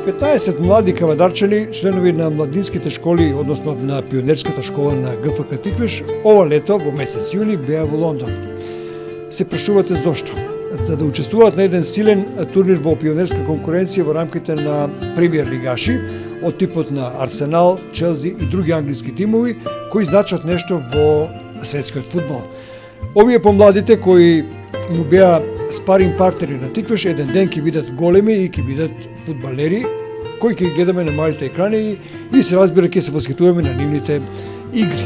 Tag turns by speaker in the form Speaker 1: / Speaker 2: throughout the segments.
Speaker 1: Петнаесет млади кавадарчани, членови на младинските школи, односно на пионерската школа на ГФК Тиквиш, ова лето во месец јуни беа во Лондон. Се прашувате зошто? За да учествуваат на еден силен турнир во пионерска конкуренција во рамките на премиер лигаши од типот на Арсенал, Челси и други англиски тимови кои значат нешто во светскиот фудбал. Овие помладите кои му беа спаринг партнери на Тиквиш, еден ден ќе бидат големи и ќе бидат фудбалери кои ќе гледаме на малите екрани и се разбира ќе се восхитуваме на нивните игри.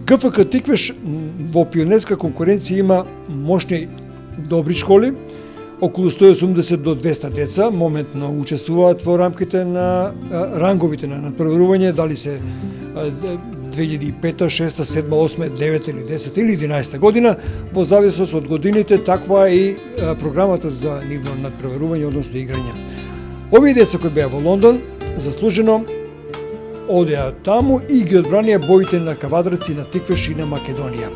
Speaker 1: ГФК Тиквиш во пионерска конкуренција има мощни добри школи, околу 180 до 200 деца моментно учествуваат во рамките на ранговите на надпреварување, дали се 2005, 6, 7, 8, 9 или 10 или 11 година, во зависност од годините, таква и програмата за нивно надпреварување, односно играње. Овие деца кои беа во Лондон, заслужено одеа таму и ги одбранија боите на кавадраци на Тиквиш и на Македонија.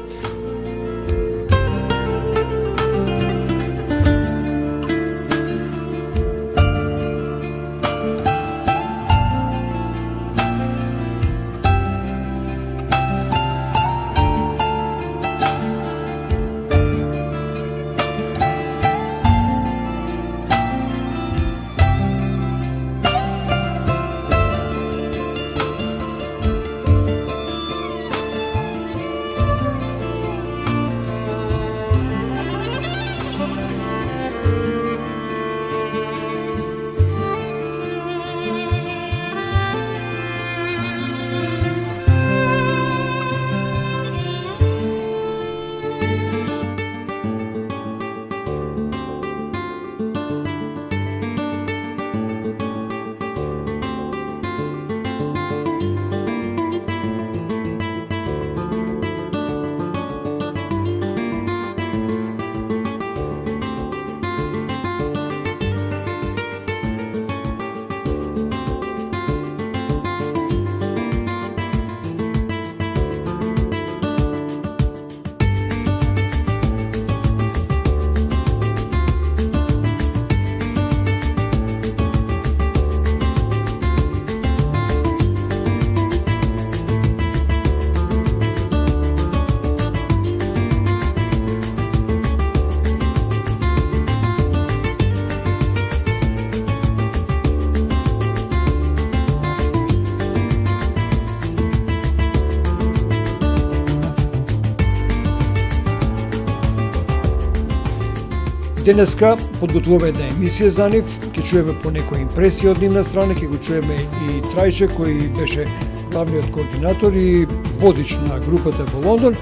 Speaker 1: Денеска подготвуваме една емисија за нив, ќе чуеме по некои импресии од нивна страна, ќе го чуеме и Трајче кој беше главниот координатор и водич на групата во Лондон,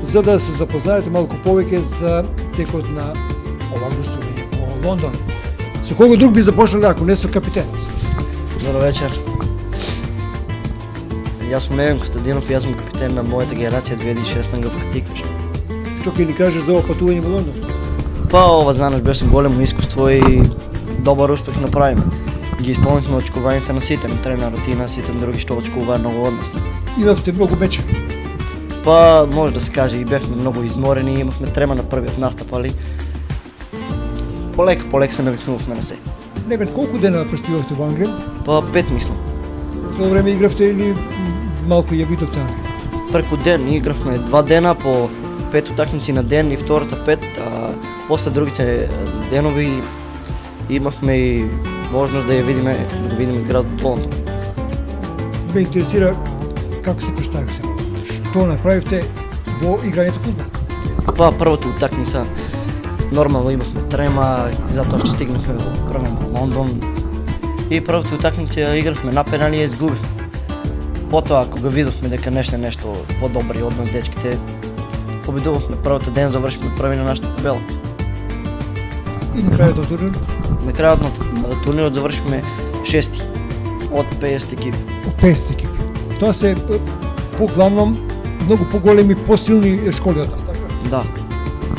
Speaker 1: за да се запознаете малку повеќе за текот на ова гостување во Лондон. Со кого друг би започнале ако не со капитенот?
Speaker 2: Добро вечер. Јас сум Невен Костадинов и јас сум капитен на мојата генерација 2006 на ГФК Тиквиш.
Speaker 1: Што ќе ни кажеш за ова патување во Лондон?
Speaker 2: Па ова за нас беше големо искуство и добар успех направиме. Ги исполнивме очекувањата на сите, на тренерот и на сите други што очекуваат многу од нас.
Speaker 1: Имавте многу мечеви.
Speaker 2: Па може да се каже и бевме многу изморени и имавме трема на првиот настап, али полека се навикнувавме на се.
Speaker 1: Невен, колку дена престојавте во Англија?
Speaker 2: Па 5 мислам.
Speaker 1: Цело време игравте или малку ја видовте Англија?
Speaker 2: Преку ден игравме 2 дена по 5 утакмици на ден и втората 5, а после другите денови имавме и можност да ја видиме, да го видиме градот Лондон.
Speaker 1: Ме интересира како се представивте, што направивте во играњето фудбал?
Speaker 2: Па првата утакмица нормално имавме трема затоа што стигнахме во Лондон и првата утакмица ја игравме на пенали и ја изгубивме. Потоа кога видовме дека нешто подобри од нас дечките, победувавме првата ден, завршивме први на нашата табела.
Speaker 1: И на крајот од турнирот?
Speaker 2: На крајот на турнирот завршивме 6 од 50 екипи.
Speaker 1: Од 50 екипи. Тоа се поглавном многу поголеми, посилни школи од нас, така?
Speaker 2: Да,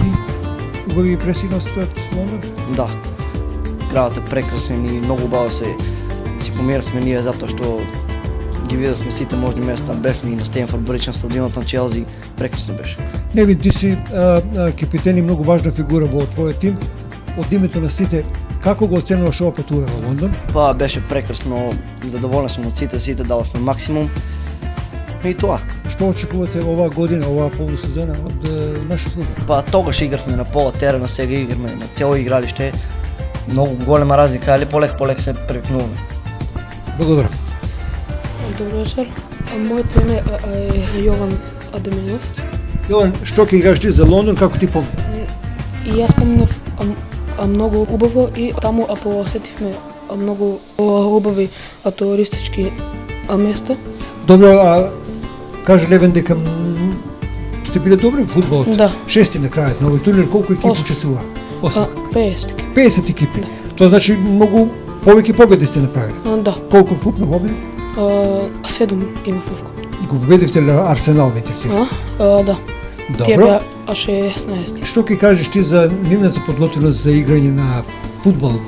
Speaker 1: И убави импресии носите од Лондон?
Speaker 2: да. Градот е прекрасен и многу убаво си помиравме ние затоа што ги видовме сите можни места. Бевме и на Стенфорд Бридж, на стадионот на Челси, прекрасно беше.
Speaker 1: Невин, ти си капитен и многу важна фигура во твојот тим. Од името на сите, како го оценуваш ова патување во Лондон?
Speaker 2: Па беше прекрасно, задоволен сум од сите дадовме максимум. И тоа.
Speaker 1: Што очекувате оваа година, оваа полусезона од нашиот фудбал?
Speaker 2: Па тогаш игравме на пола терена, сега играме на цело игралиште. Многу голема разлика, али полека се привикнуваме.
Speaker 1: Благодарам.
Speaker 3: Добро вечер. Моето име е Јован Адеминов.
Speaker 1: Јован, што ќе кажеш ти за Лондон, како ти помни?
Speaker 3: И јас поминав многу убаво и таму посетивме многу убави туристички места.
Speaker 1: Добро, каже Невен дека сте биле добри во фудбалот.
Speaker 3: Да.
Speaker 1: 6 на крајот на овој турнир, колку екипи
Speaker 3: Осум.
Speaker 1: учествува? 8.
Speaker 3: 50.
Speaker 1: 50 екипи. Тоа значи многу повеќе победи сте направили.
Speaker 3: Да.
Speaker 1: Колку вкупно победи?
Speaker 3: 7 имав вкуп.
Speaker 1: Го победивте ли Арсенал, ме интересира?
Speaker 3: Да. Тие
Speaker 1: Добро.
Speaker 3: беа 16.
Speaker 1: Што ќе кажеш ти за нивната подготвеност за играње на фудбал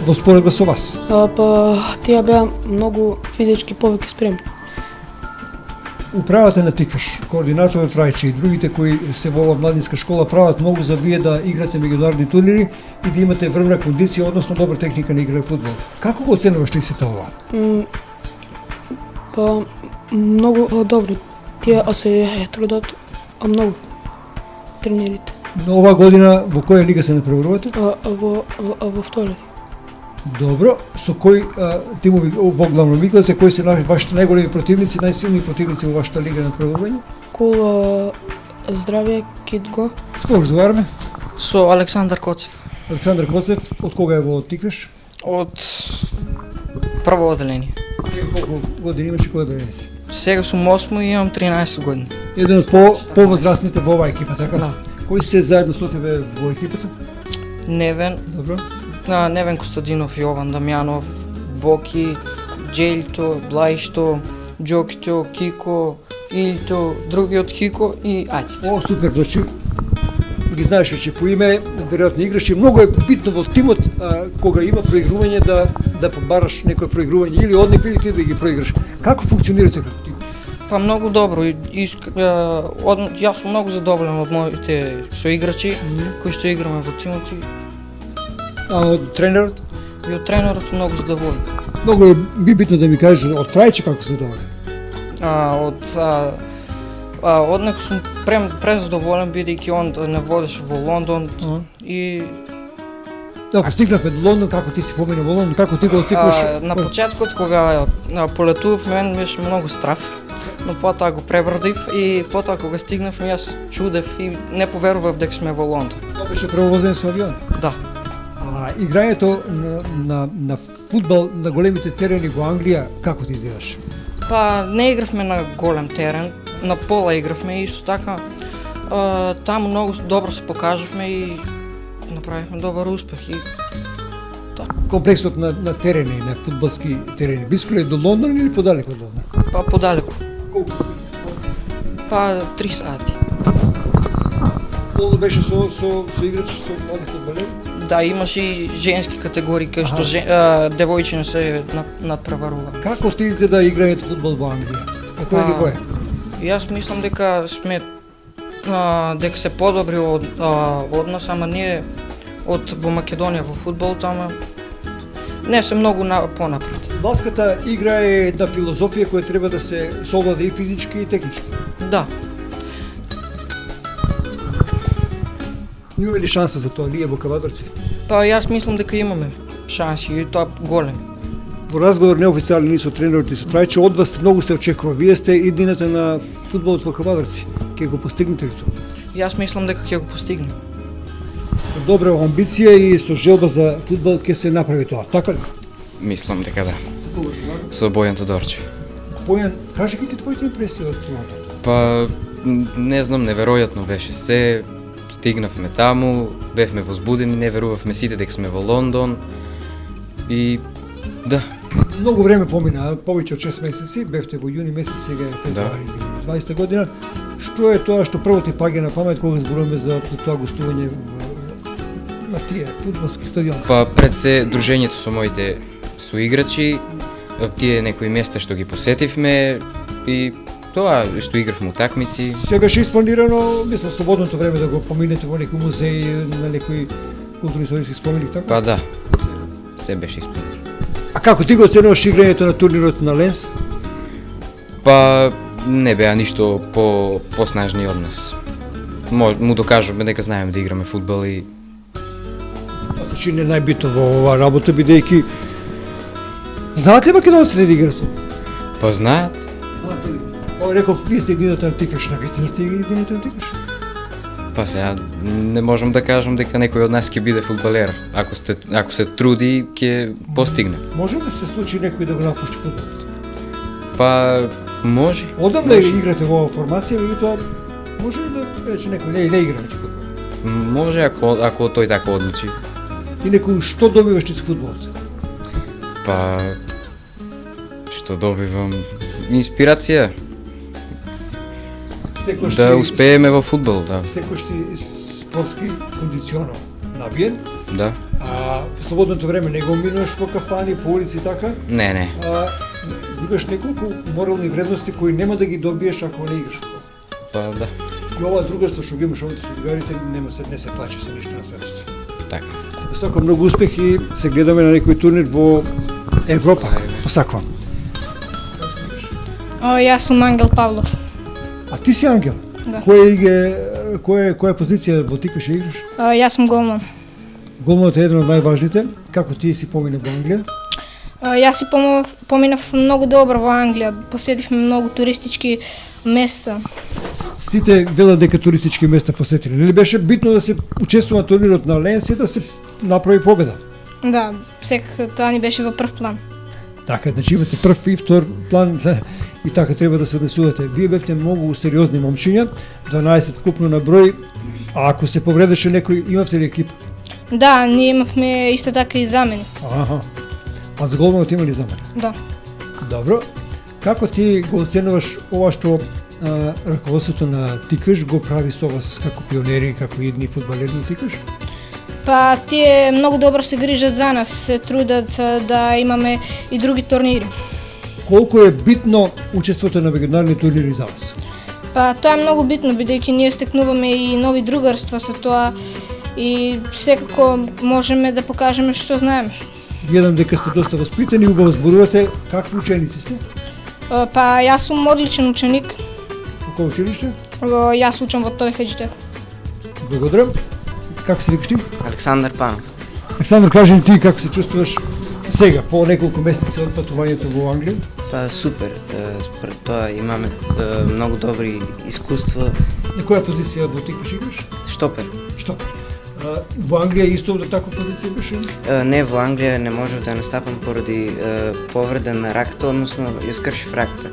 Speaker 1: во споредба со вас?
Speaker 3: Па тие беа многу физички повеќе спремни.
Speaker 1: Управата на Тиквиш, координаторот Трајче и другите кои се во оваа младинска школа прават многу за вие да играте меѓународни турнири и да имате врвна кондиција, односно добра техника на игра фудбал. Како го оценуваш ти сето ова?
Speaker 3: Па многу добро. Тие се трудат многу тренерите.
Speaker 1: Но оваа година во која лига се напреварувате?
Speaker 3: Во втора.
Speaker 1: Добро. Со кои тимови во главно играте, кои се вашите најголеми противници, најсилни противници во вашата лига на напреварување?
Speaker 3: Кул здравје, Китго.
Speaker 1: С кого разговараме?
Speaker 4: Со Александар Коцев
Speaker 1: Александар Коцев, од кога е во Тиквиш?
Speaker 4: од прво оделение.
Speaker 1: Сега колку години имаш и која да си?
Speaker 4: Сега сум 8 и имам 13 години.
Speaker 1: Еден од повозрастните во оваа екипа, така?
Speaker 4: Да.
Speaker 1: Кои се заедно со тебе во екипата?
Speaker 4: Невен,
Speaker 1: Добро.
Speaker 4: Невен Костадинов, Јован Дамјанов, Боки, Джејлто, Блајшто, Џокито, Кико, Илто, другиот Кико и Ајците.
Speaker 1: О, супер, значи ги знаеш веќе по име, веројатно играш и многу е битно во тимот кога има проигрување да побараш некое проигрување или од нив или ти да ги проиграш. Како функционирате како тим?
Speaker 4: Па многу добро. Јас сум многу задоволен од моите соиграчи кои што играме во тимот
Speaker 1: А од тренерот?
Speaker 4: и од тренерот многу задоволен.
Speaker 1: Многу е битно да ми кажеш од Трајче како се задоволен.
Speaker 4: Од него сум презадоволен бидејќи он не водеше во Лондон и
Speaker 1: Да, постигнавме до Лондон, како ти си помина во Лондон, како ти го оцекуваш?
Speaker 4: на почетокот кога полетував, мен беше многу страв. но потоа го пребродив и потоа кога стигнавме јас чудев и не поверував дека сме во Лондон.
Speaker 1: Тоа беше превозен со авион.
Speaker 4: Да.
Speaker 1: А играњето на фудбал на големите терени во Англија, како ти изгледаш?
Speaker 4: Па не игравме на голем терен, на пола игравме и исто така таму многу добро се покажавме и направивме добар успех и
Speaker 1: Комплексот на терени, на фудбалски терени, блиско ли е до Лондон или подалеку од Лондон?
Speaker 4: па подалеку.
Speaker 1: Колку?
Speaker 4: Па 3 сати.
Speaker 1: Полно беше со играчи, со млади фудбалери?
Speaker 4: Да, имаш и женски категории кај што девојчиња се надпреварува.
Speaker 1: Како ти изгледа играњето фудбал во Англија? На кој ниво е?
Speaker 4: Јас мислам дека сме дека се подобри од нас, ама ние од во Македонија во фудбалот, ама не се многу понапред.
Speaker 1: Фудбалската игра е една филозофија која треба да се совлада и физички и технички.
Speaker 4: Да.
Speaker 1: Имаме ли шанса за тоа ние во Кавадарци?
Speaker 4: Па јас мислам дека имаме шанси и тоа голем.
Speaker 1: Во разговор неофицијални ни со тренерот и со Трајче, од вас многу се очекува. Вие сте иднината на фудбалот во Кавадарци. Ќе го постигнете ли тоа?
Speaker 4: Јас мислам дека ќе го постигнем.
Speaker 1: Со добра амбиција и со желба за фудбал ќе се направи тоа, така ли?
Speaker 5: Мислам дека да. Со Бојан Тодорчев.
Speaker 1: Бојан, кажи ги ти твоите импресии од Лондон.
Speaker 5: Па, не знам, неверојатно беше се. Стигнавме таму, бевме возбудени, не верувавме сите дека сме во Лондон. И да.
Speaker 1: Многу време помина, повеќе од 6 месеци, бевте во јуни месец, сега е февруари 2020 година. Што е тоа што прво ти паѓа на памет кога зборуваме за тоа гостување на тие фудбалски стадиони?
Speaker 5: Па пред се дружењето со моите соиграчи, тие некои места што ги посетивме и тоа што игравме утакмици.
Speaker 1: Се беше испланирано, мислам, слободното време да го поминете во некој музеј, на некој културно-историски споменик, така?
Speaker 5: Па да, се беше исполнено.
Speaker 1: А како ти го оценуваш играњето на турнирот на Ленс?
Speaker 5: Па не беа ништо поснажни од нас. Му докажуваме дека знаеме да играме фудбал и
Speaker 1: Тоа се чини најбитно во оваа работа, бидејќи знаат ли македонците да играат?
Speaker 5: па знаат.
Speaker 1: Знаате ли? Ова реков, вие сте едината на тикваш, на вистина сте едината на тикваш?
Speaker 5: Па сега не можам да кажам дека некој од нас ќе биде фудбалер. Ако се труди, ќе постигне.
Speaker 1: Може да се случи некој да го напушти фудбалот?
Speaker 5: Па може.
Speaker 1: Одамна играте во оваа формација, меѓутоа може ли да рече некој не игра веќе фудбал?
Speaker 5: Може ако тој така одлучи.
Speaker 1: И некој што добиваш чрез фудбалот?
Speaker 5: Па што добивам инспирација
Speaker 1: Секој
Speaker 5: да успееме во фудбал, да.
Speaker 1: Секој си спортски кондиционал набиен,
Speaker 5: Да.
Speaker 1: а слободното време не го минуваш во кафани, по улици така,
Speaker 5: Не.
Speaker 1: имаш неколку морални вредности кои нема да ги добиеш ако не играш фудбал.
Speaker 5: Па да.
Speaker 1: И ова другарство што ги имаш овде со другарите не се плаче со ништо на светот.
Speaker 5: Така.
Speaker 1: Сакам многу успех и се гледаме на некој турнир во Европа. Посакувам.
Speaker 6: Јас сум Ангел Павлов.
Speaker 1: А ти си Ангел?
Speaker 6: Да.
Speaker 1: Која позиција во тикваш играш?
Speaker 6: Јас сум голман.
Speaker 1: Голманот е еден од најважните. Како ти си помина во Англија?
Speaker 6: Јас си поминав многу добро во Англија. Посетивме многу туристички места.
Speaker 1: Сите велат дека туристички места посетили. Нели беше битно да се учествува на турнирот на Ленс и да се направи победа?
Speaker 6: Да, секако тоа ни беше во прв план.
Speaker 1: Така, значи имате прв и втор план и така треба да се однесувате. Вие бевте многу сериозни момчиња, 12 вкупно на број, а ако се повредеше некој, имавте ли екипа?
Speaker 6: Да, ние имавме исто така и замени.
Speaker 1: Аха. А за голманот има ли замени?
Speaker 6: Да.
Speaker 1: Добро. Како ти го оценуваш ова што раководството на Тиквеш го прави со вас како пионери, како едни фудбалери на Тиквеш?
Speaker 6: Па тие многу добро се грижат за нас, се трудат да имаме и други турнири.
Speaker 1: Колку е битно учеството на меѓународни турнири за вас?
Speaker 6: Па тоа е многу битно, бидејќи ние стекнуваме и нови другарства со тоа и секако можеме да покажеме што знаеме.
Speaker 1: Гледам дека сте доста воспитани, убаво зборувате. Какви ученици сте?
Speaker 6: Па јас сум одличен ученик.
Speaker 1: Во кој училиште?
Speaker 6: Јас учам во Тој Хаџитев.
Speaker 1: Благодарам. Како се викаш ти?
Speaker 2: Александар Панов.
Speaker 1: Александар, кажи ни ти како се чувствуваш Сега, по неколку месеци од патувањето во Англија,
Speaker 2: Па супер, според тоа имаме многу добри искуства.
Speaker 1: на која позиција во тикваш играш?
Speaker 2: Штопер.
Speaker 1: Што? Во Англија исто до таква позиција беше?
Speaker 2: Не, во Англија не можев да настапам поради повреда на раката, односно ја скршив раката.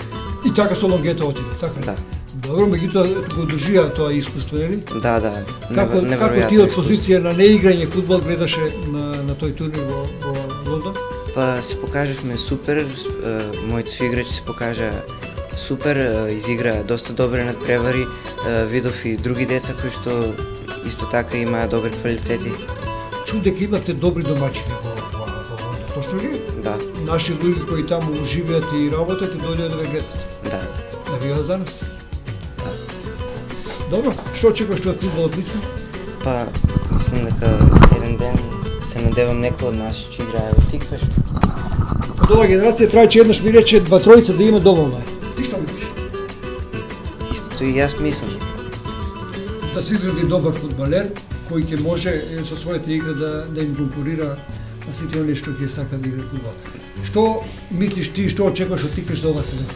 Speaker 1: И така со лонгета отиде, така?
Speaker 2: Да.
Speaker 1: Добро, меѓутоа го држија тоа искуство, нели?
Speaker 2: Да,
Speaker 1: Како ти од позиција на неиграње фудбал гледаше на тој турнир во Лондон?
Speaker 2: Па се покажавме супер, моите соиграчи се покажа супер, изигра доста добре надпревари, видов и други деца кои што исто така имаа добри квалитети.
Speaker 1: Чув дека имавте добри домаќини во Лондон, точно ли?
Speaker 2: Да,
Speaker 1: Наши луѓе кои таму живеат и работат и дојдоа да ве гледат.
Speaker 2: да.
Speaker 1: Навија за нас? Добро, што очекуваш од фудбалот лично?
Speaker 2: Па мислам дека еден ден се надевам некој од нас ќе играе во Тикваш.
Speaker 1: Од оваа генерација трајче еднаш ми рече 2-3 да има доволно е. Ти што мислиш?
Speaker 2: Истото и јас мислам.
Speaker 1: Да се изгради добар фудбалер кој ќе може со својата игра да им конкурира на сите оние што ќе сакаат да играат фудбал. Што мислиш ти, што очекуваш од Тикваш за оваа сезона?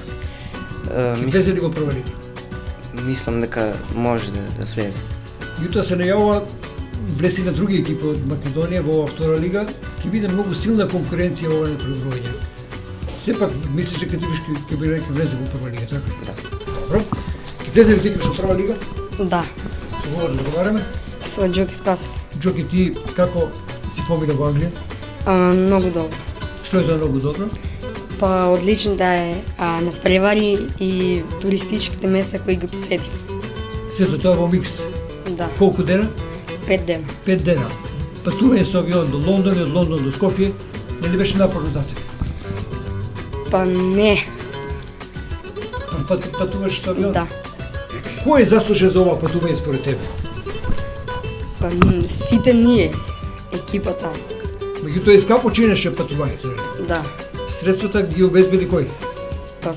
Speaker 1: Ќе влезе ли во прва лига?
Speaker 2: Мислам дека може да влезе.
Speaker 1: Јутоа се најавува влеси на други екипи од Македонија во оваа втора лига, ќе биде многу силна конкуренција во оваа пребројање. Сепак мислиш дека Тикваш ќе влезе во прва лига, така?
Speaker 2: Да.
Speaker 1: Добро. Ќе влезе ли Тикваш во прва лига?
Speaker 7: Да,
Speaker 1: Со кого разговараме?
Speaker 7: со Джоки Спасов.
Speaker 1: Джоки, ти како си помина во Англија?
Speaker 7: Многу добро.
Speaker 1: Што е тоа многу добро?
Speaker 7: Па одличните надпревари и туристичките места кои ги посетив.
Speaker 1: Сето тоа во микс.
Speaker 7: Да,
Speaker 1: Колку дена?
Speaker 7: 5 дена.
Speaker 1: 5 дена. Патување со авион до Лондон и од Лондон до Скопје, нели беше напорно за тебе?
Speaker 7: Па не,
Speaker 1: Патуваш со авион?
Speaker 7: да.
Speaker 1: Кој е заслужен за ова патување според тебе?
Speaker 7: Па сите ние, екипата,
Speaker 1: Меѓутоа е скапо чинеше патувањето, нели?
Speaker 7: да.
Speaker 1: Средствата ги обезбеди кој?
Speaker 7: Па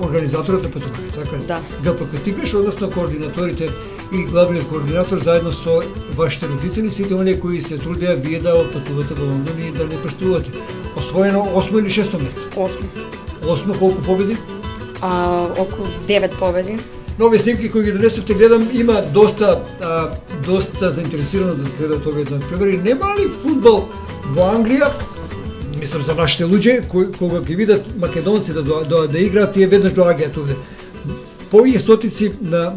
Speaker 1: Организаторот на патување, така?
Speaker 7: Да.
Speaker 1: ГФК Тикваш, односно координаторите и главниот координатор заедно со вашите родители, сите оние кои се трудеа вие да отпатувате во Лондон и да не престувате. Освоено 8 или 6 место?
Speaker 7: 8.
Speaker 1: 8 колку победи?
Speaker 7: Околу 9 победи.
Speaker 1: На овие снимки кои ги донесовте гледам има доста заинтересирано да се следат овие надпревари. Нема ли фудбал во Англија? Мислам за нашите луѓе кога ќе видат македонци да играат, тие веднаш доаѓаат овде. Повеќе стотици на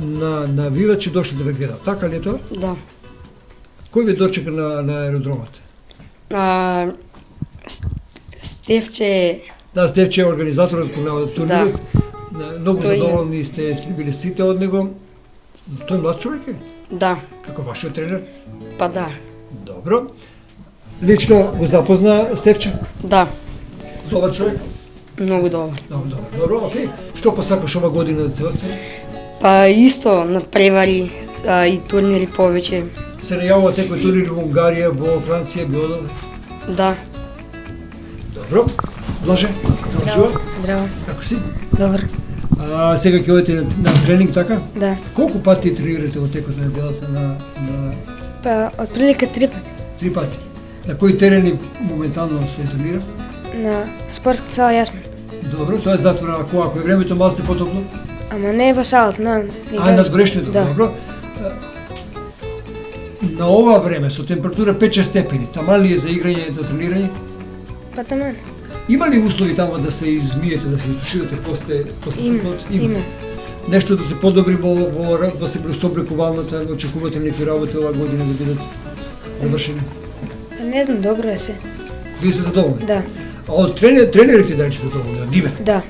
Speaker 1: навивачи дошли да ве гледат. Така ли е тоа?
Speaker 7: Да.
Speaker 1: Кој ве дочека на аеродромот?
Speaker 7: Стефче,
Speaker 1: Да, Стефче е организаторот на турнирот. Многу
Speaker 7: Тој е.
Speaker 1: задоволни сте били сите од него. Тој млад човек е?
Speaker 7: да,
Speaker 1: Како вашиот тренер?
Speaker 7: па да,
Speaker 1: Добро. Лично го запозна Стефче?
Speaker 7: да,
Speaker 1: Добар човек?
Speaker 7: многу добар.
Speaker 1: Много добар. Добро, окей. Што посакаш ова година да се остави?
Speaker 7: Па исто надпревари и турнири повеќе,
Speaker 1: Се најавува некои турнири во Унгарија, во Франција, Бело.
Speaker 7: да.
Speaker 1: Добро. Блаже, здраво.
Speaker 7: Здраво,
Speaker 1: Како си?
Speaker 7: добар,
Speaker 1: Сега ќе одите на тренинг, така?
Speaker 7: да.
Speaker 1: Колку пати тренирате во текот на неделата на
Speaker 8: Па, отприлика 3 пати.
Speaker 1: 3 пати? На кои терени моментално се тренира?
Speaker 8: На спортска сала Јасмин.
Speaker 1: Добро, тоа е затворено ако е времето малце потопло.
Speaker 8: Ама не е во салата, но...
Speaker 1: Над брешњето,
Speaker 8: Да.
Speaker 1: добро. На ова време со температура 5-6 степени, таман ли е за играње, за тренирање?
Speaker 8: Па таман.
Speaker 1: Има ли услови тамо да се измиете, да се изтуширате после
Speaker 8: Има,
Speaker 1: футболот?
Speaker 8: има.
Speaker 1: Нешто да се подобри во соблекувалната, очекувате некои работи оваа година да бидат завршени?
Speaker 8: Па не знам, добро е се.
Speaker 1: Вие се задоволни?
Speaker 8: Да,
Speaker 1: А од тренерите дали се задоволни? Од Диве?
Speaker 8: да.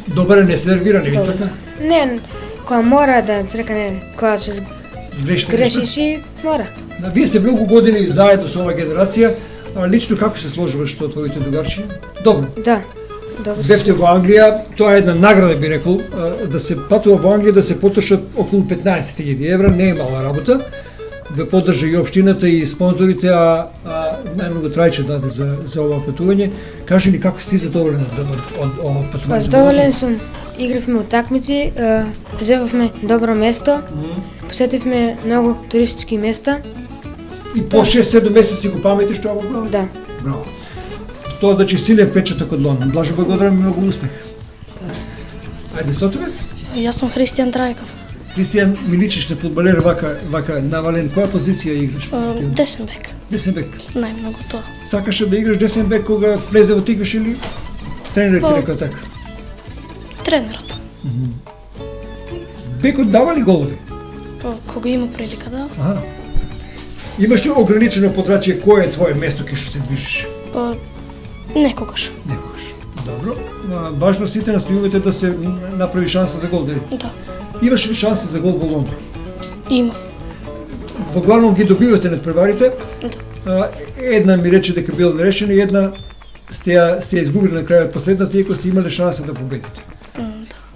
Speaker 1: Добар е, не се нервира, не ви
Speaker 8: Добар.
Speaker 1: цака?
Speaker 8: Не, кога мора да црка не, кога ќе грешиш и мора.
Speaker 1: Вие сте многу години заедно со оваа генерација, а лично како се сложуваш со твоите другарчиња? Добро.
Speaker 8: Да, добро.
Speaker 1: Бевте во Англија, тоа е една награда би рекол, да се патува во Англија да се потрошат околу 15.000 евра, не е мала работа. Ве поддржа и општината и спонзорите, а најмногу Трајче даде за ова патување. Кажи ни како си ти задоволен од ова патување?
Speaker 8: Па задоволен сум. Игравме утакмици, зевавме добро место, посетивме многу туристички места
Speaker 1: И по 6-7 месеци го паметиш тоа во глава?
Speaker 8: Да.
Speaker 1: Браво. Тоа значи силен впечаток од Лондон. Блажо благодарам и многу успех. Ајде со тебе.
Speaker 3: Јас сум Христијан Трајков.
Speaker 1: Христијан, ми личиш на фудбалер вака навален. Која позиција играш?
Speaker 3: Десен бек.
Speaker 1: Десен бек.
Speaker 3: Најмногу тоа.
Speaker 1: Сакаше да играш десен бек кога влезе во тигаш или тренерот ти рекол така?
Speaker 3: Тренерот.
Speaker 1: Бекот дава ли голови?
Speaker 3: Кога има прилика да.
Speaker 1: Аха. Имаш ли ограничено подрачје кое е твое место кај што се движиш?
Speaker 3: Некогаш.
Speaker 1: Некогаш. Добро. Важно сите настојувате да се направи шанса за гол, дали?
Speaker 3: Да.
Speaker 1: Имаш ли шанси за гол во Лондон?
Speaker 3: Имав.
Speaker 1: Во главном ги добивате надпреварите.
Speaker 3: Да.
Speaker 1: Една ми рече дека бил нерешена и една сте ја изгубили на крајот последната, иако сте имале шанса да победите.
Speaker 3: Да.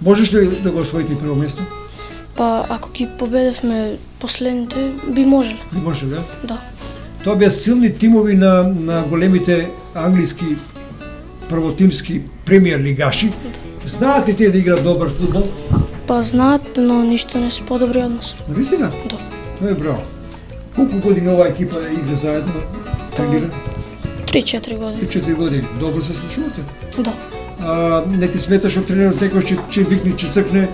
Speaker 1: Можеш ли да го освоите и прво место?
Speaker 3: Ако ги победевме последните, би можеле.
Speaker 1: Би може, да?
Speaker 3: Да.
Speaker 1: Тоа беа силни тимови на големите англиски првотимски премиер лигаши. Знаат ли тие да играат добар фудбал?
Speaker 3: Знаат, но ништо не се подобри од нас.
Speaker 1: Навистина?
Speaker 3: Да.
Speaker 1: Тоа е браво. Колку години оваа екипа игра заедно, тренира?
Speaker 3: 3-4 години.
Speaker 1: 3-4 години. Добро се слушувате?
Speaker 3: Да.
Speaker 1: Не ти сметаш од тренерот некојаш че викне, че цркне,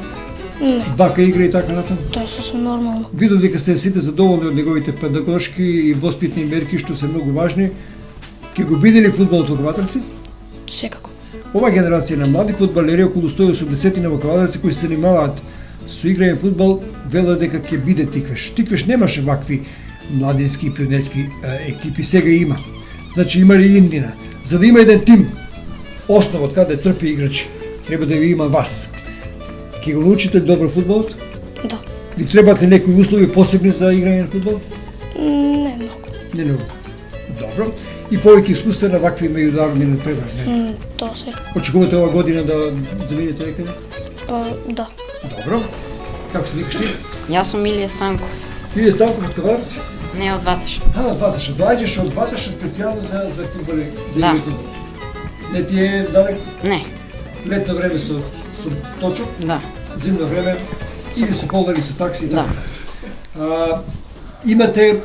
Speaker 3: Не.
Speaker 1: вака игра и така натаму?
Speaker 3: Тоа е сосем нормално.
Speaker 1: Видов дека сте сите задоволни од неговите педагошки и воспитни мерки што се многу важни. Ке го бидели фудбалот во Кавадарци?
Speaker 3: Секако.
Speaker 1: Ова генерација на млади фудбалери, околу 180 на во Кавадарци, кои се занимаваат со играње фудбал, велат дека ќе биде Тиквеш. Тиквеш немаше вакви младински и пионерски екипи, сега има. Значи има ли Индина. За да има еден тим, основот каде трпи играчи, треба да ви има вас. Ке го научите добро фудбалот?
Speaker 3: Да.
Speaker 1: Ви требаат ли некои услови посебни за играње на фудбал?
Speaker 3: Не многу.
Speaker 1: Не многу. Добро. И повеќе искуство на вакви меѓународни надпревари.
Speaker 3: Тоа секако.
Speaker 1: Очекувате ова година да заминете некаде?
Speaker 3: Да.
Speaker 1: Добро. Како се викаш ти?
Speaker 9: Јас сум Илија Станков.
Speaker 1: Илија Станков од Кавадарци?
Speaker 9: Не од Ваташ.
Speaker 1: Од Ваташа. Доаѓаш од Ваташа специјално за фудбали.
Speaker 9: Да.
Speaker 1: Не ти е далек?
Speaker 9: Не.
Speaker 1: Летно време со точок,
Speaker 9: Да.
Speaker 1: зимно време или со кола или со такси и така.
Speaker 9: Да.
Speaker 1: Имате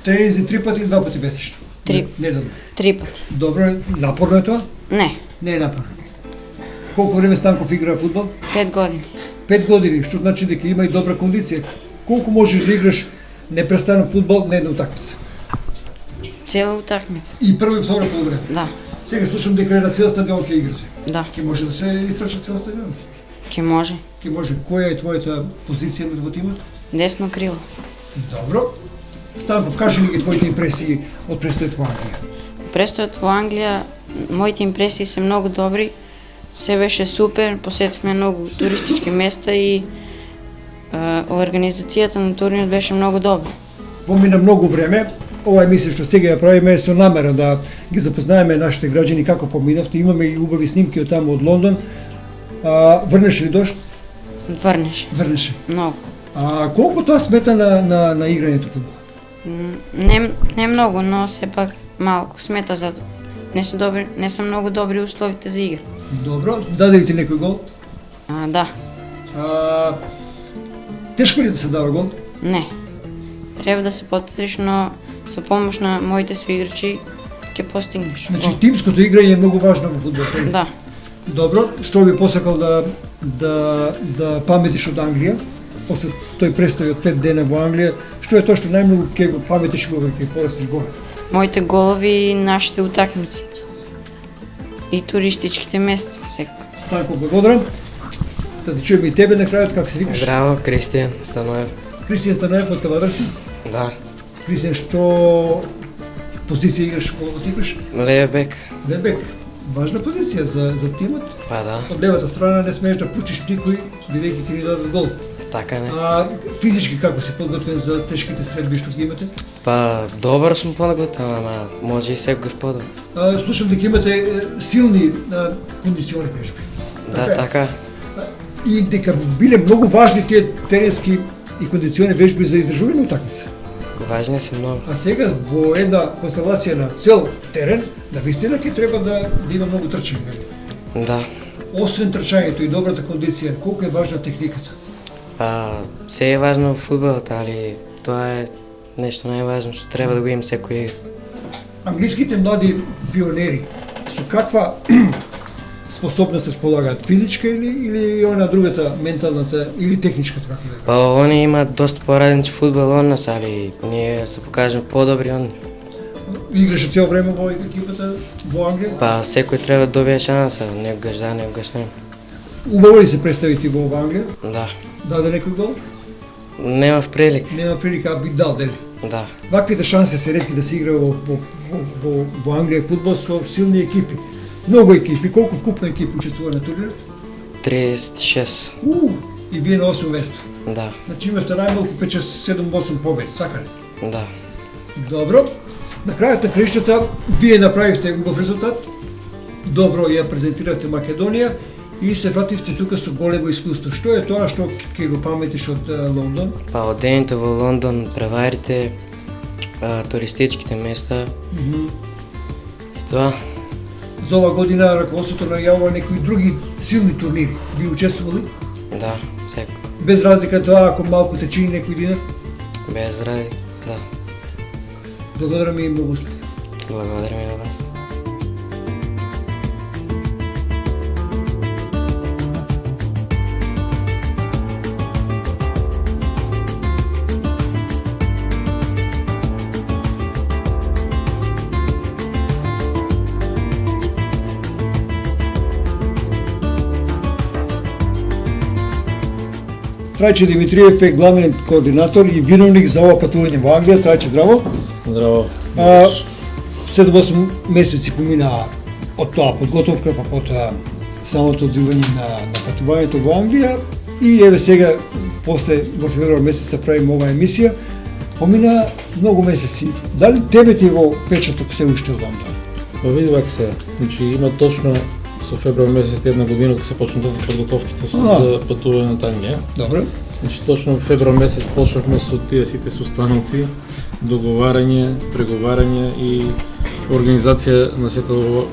Speaker 1: тренинзи 3 пати или 2 пати месечно?
Speaker 9: Три.
Speaker 1: Неделно.
Speaker 9: 3 пати.
Speaker 1: Добро, напорно е тоа?
Speaker 9: Не.
Speaker 1: Не е напорно. Колку време Станков игра фудбал?
Speaker 9: 5 години.
Speaker 1: 5 години, што значи дека има и добра кондиција. Колку можеш да играш непрестанно фудбал на една утакмица?
Speaker 9: Цела утакмица.
Speaker 1: И прво и второ полувреме.
Speaker 9: Да.
Speaker 1: Сега слушам дека е на цел стадион ќе играте.
Speaker 9: Да.
Speaker 1: Ќе може да се истрча цел стадион?
Speaker 9: Ќе може.
Speaker 1: Ќе може. Која е твојата позиција во тимот?
Speaker 9: Десно крило.
Speaker 1: Добро. Станков, кажи ли ги твоите импресии од престојот во Англија?
Speaker 9: Престојот во Англија, моите импресии се многу добри. Се беше супер, посетивме многу туристички места и организацијата на турнирот беше многу добра.
Speaker 1: Помина многу време. Ова емисија што сега ја правиме е со намера да ги запознаеме нашите граѓани како поминавте. Имаме и убави снимки од таму од Лондон. Врнеш ли дошт?
Speaker 9: Врнеше.
Speaker 1: Врнеше.
Speaker 9: Многу.
Speaker 1: Колку тоа смета на играњето фудбал?
Speaker 9: Не многу, но сепак малку. Смета за не се многу добри условите за игра.
Speaker 1: Добро. Даде ли ти некој гол?
Speaker 9: Да.
Speaker 1: Тешко ли да се дава гол?
Speaker 9: Не. Треба да се потруиш, но со помош на моите соиграчи ќе постигнеш.
Speaker 1: Значи тимското играње е многу важно во фудбал.
Speaker 9: Да.
Speaker 1: Добро, што би посакал да паметиш од Англија? После тој престој од 5 дена во Англија, што е тоа што најмногу ќе го паметиш кога ќе порастеш горе?
Speaker 9: Моите голови и нашите утакмици. И туристичките места, секако.
Speaker 1: Станко, благодарам. Да те чуеме и тебе на крајот, како се викаш?
Speaker 10: Здраво, Кристијан Станоев.
Speaker 1: Кристијан Станоев од Кавадарци?
Speaker 10: Да.
Speaker 1: Кристијан, што позиција играш во типиш?
Speaker 10: Левиот бек.
Speaker 1: Левиот бек. Важна позиција за тимот.
Speaker 10: Па да.
Speaker 1: Од левата страна не смееш да пучиш никој, бидејќи ќе ни дадат гол.
Speaker 10: Така не.
Speaker 1: Физички како си подготвен за тешките средби што ги имате?
Speaker 10: Па добар сум подготвен, ама може и секогаш подобро.
Speaker 1: Слушам дека имате силни кондициони, кажеби.
Speaker 10: Да, така.
Speaker 1: И дека биле многу важни тие теренски и кондициони вежби за издржување на утакмица.
Speaker 10: Важни се многу.
Speaker 1: А сега во една констелација на цел терен, навистина ќе треба да има многу трчање.
Speaker 10: Да.
Speaker 1: Освен трчањето и добрата кондиција, колку е важна техниката?
Speaker 10: Па се е важно во фудбалот, али тоа е нешто најважно што треба да го имам секој игра.
Speaker 1: Англиските млади пионери со каква способност располагаат, физичка или она другата, менталната или техничката, како да
Speaker 10: Па они имаат доста поразличен фудбал од нас, али ние се покажем подобри од нив.
Speaker 1: играше цело време во екипата во Англија?
Speaker 10: Па секој треба да добие шанса, некогаш да, некогаш не.
Speaker 1: Убаво ли се представи ти во Англија?
Speaker 10: Да.
Speaker 1: Даде некој гол?
Speaker 10: Немав прилик.
Speaker 1: Нема прилика, а би дал, дели?
Speaker 10: Да.
Speaker 1: Ваквите шанси се ретки да се игра во Англија фудбал со силни екипи. Многу екипи, колку вкупно екипи учествува на турнирот?
Speaker 10: 36.
Speaker 1: И вие на 8 место.
Speaker 10: Да.
Speaker 1: Значи имавте најмалку 5-7-8 победи, така ли?
Speaker 10: Да.
Speaker 1: Добро. На крајот на краиштата вие направивте убав резултат. Добро ја презентиравте Македонија и се вративте тука со големо искуство. Што е тоа што ќе го паметиш од Лондон?
Speaker 10: Па одењето во Лондон, преварите, туристичките места. И тоа.
Speaker 1: За ова година раководството најавува некои други силни турнири. Ви учествували?
Speaker 10: Да, секој.
Speaker 1: Без разлика тоа ако малку те чини некој динар?
Speaker 10: Без разлика, да.
Speaker 1: Благодарам и многу успех.
Speaker 10: Благодарам и на вас.
Speaker 1: Трајче Димитриев е главен координатор и виновник за ова патување во Англија. Трајче, здраво.
Speaker 11: Здраво.
Speaker 1: 7-8 месеци помина од тоа подготовка, па потоа самото одивање на патувањето во Англија и еве сега после во февруар месец правиме оваа емисија. Помина многу месеци. Дали тебе ти во печаток се уште од Лондон?
Speaker 11: Па види вака се, значи има точно со февруар месец една година кога се почнаа подготовките за патување на Англија.
Speaker 1: Добро.
Speaker 11: Значи точно во февруар месец почнавме со тие сите состаноци, договарање, преговарање и организација на сето ово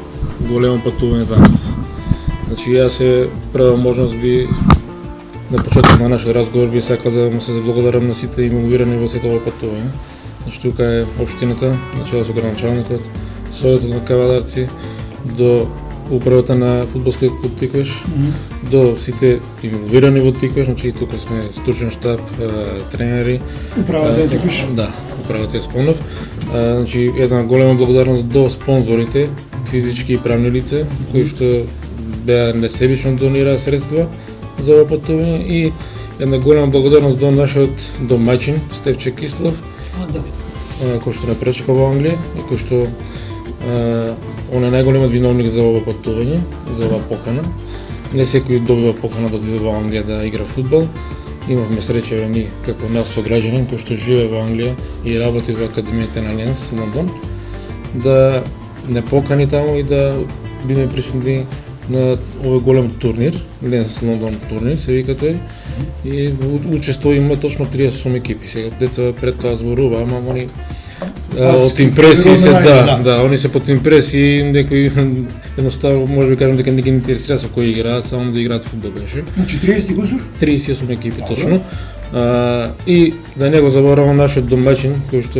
Speaker 11: големо патување за нас. Значи јас се прва можност би на почеток на нашиот разговор би сакал да му се заблагодарам на сите инволвирани во сето ово патување. Значи тука е општината, начело со градоначалникот, сојотот на каваларци, до управата на фудбалскиот клуб Тиквеш, до сите инволвирани во Тиквеш, значи тука сме стручен штаб, тренери.
Speaker 1: Управата на Тиквеш?
Speaker 11: Да, управата ја спомнав. Значи една голема благодарност до спонзорите, физички и правни лица, кои што беа несебично донираа средства за ова патување и една голема благодарност до нашиот домаќин Стефче Кислов, кој што не пречека во Англија и кој што он е најголемиот виновник за ова патување, за оваа покана. Не секој добива покана да отиде во Англија да игра фудбал. Имавме среќа ние како нас сограѓанин кој што живее во Англија и работи во Академијата на Ленс Лондон, да не покани таму и да бидеме присутни на овој голем турнир, Ленс Лондон турнир се вика тој. И учество има точно 38 екипи. Сега деца пред тоа зборува, ама они од импресии се, да, они се под импресии, некои едноставно може би кажам дека не ги интересира со кои играат, само да играат фудбал беше.
Speaker 1: Значи 30 гусур?
Speaker 11: 38 екипи точно. И да не го заборавам нашиот домаќин кој што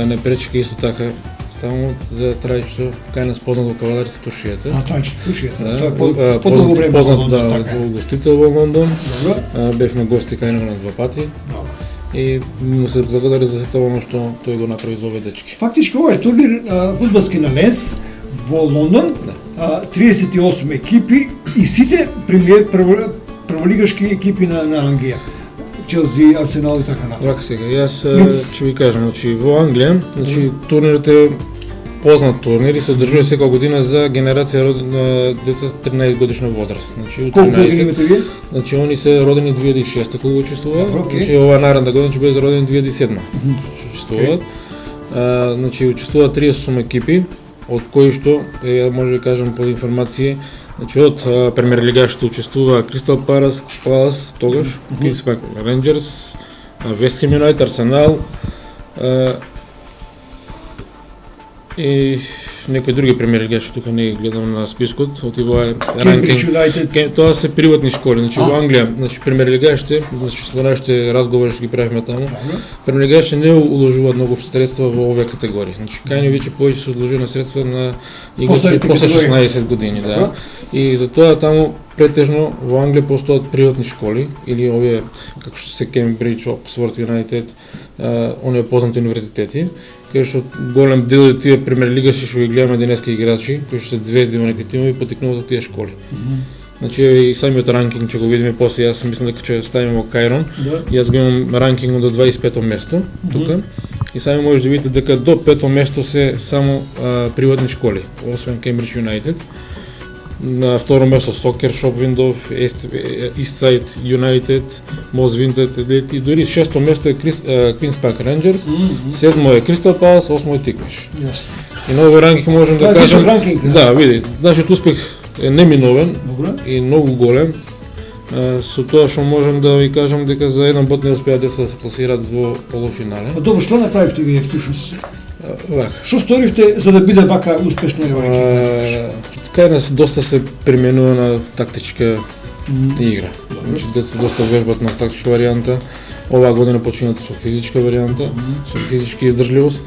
Speaker 11: не пречка исто така таму за Трајчето, кај нас познат во каваларите Тушијата.
Speaker 1: Трајчето Тушијата,
Speaker 11: да,
Speaker 1: тоа е подолго време
Speaker 11: познат,
Speaker 1: во Лондон, така
Speaker 11: да, гостител во Лондон.
Speaker 1: Добро.
Speaker 11: Бевме гости кај него на 2 пати. И му се благодари за сето оно што тој го направи за овие дечки.
Speaker 1: Фактички ова е турнир фудбалски на Ленс во Лондон, 38 екипи и сите прволигашки екипи на Англија. Челси, Арсенал и така натаму.
Speaker 11: Вака сега, јас ќе ви кажам, значи во Англија, значи турнирот е познат турнир и се одржува секоја година за генерација деца 13 годишна возраст. Значи од 13. Значи они се родени 2006 кога учествуваат. Значи ова наредна година ќе бидат родени 2007. Учествуваат. Значи учествуваат 38 екипи, од кои што може да кажам по информација, значи од премиер лигашите учествува Кристал Палас тогаш, Квинс Парк Рейнџерс, Вест Хем Юнайтед, Арсенал и некои други премиери лигаши, тука не ги гледам на спискот, отива е
Speaker 1: Кембридж Юнайтед.
Speaker 11: Тоа се приватни школи, значи во Англија, значи премиери лигашите, значи со нашите разговори што ги правиме таму, премиери лигашите не уложуваат многу средства во овие категории. Значи кај ни веќе повеќе се одложени средства на играчи после 16 години, да. И затоа таму претежно во Англија постојат приватни школи или овие како што се Кембридж, Оксфорд, Юнайтед, оние познати универзитети, кај што голем дел од тие премиер лигаши што ги гледаме денеска играчи, кои што се звезди во некои тимови, потекнуваат од тие школи. Значи и самиот ранкинг ќе го видиме после, јас мислам дека ќе ставиме во Кајрон. Јас го имам ранкингот до 25-то место тука. И сами можете да видите дека до 5-то место се само приватни школи, освен Кембридж Юнайтед. На второ место Soccer Shop Window, Eastside United, Moss Vinted и дори шесто место е Queen's Park Rangers, седмо е Crystal Palace, осмо е Тиквиш. И на овој ранкинг можем да кажем, да, види, нашиот успех е неминовен и многу голем. Со тоа што можем да ви кажам дека за еден пат не успеа деца да се пласираат во полуфинале.
Speaker 1: Добро, што направивте вие всушност? Што сторивте за да биде вака успешна ова екипа?
Speaker 11: Кај нас доста се применува на тактичка игра. Значи деца доста вежбат на тактичка варијанта. Оваа година починаат со физичка варијанта, со физичка издржливост.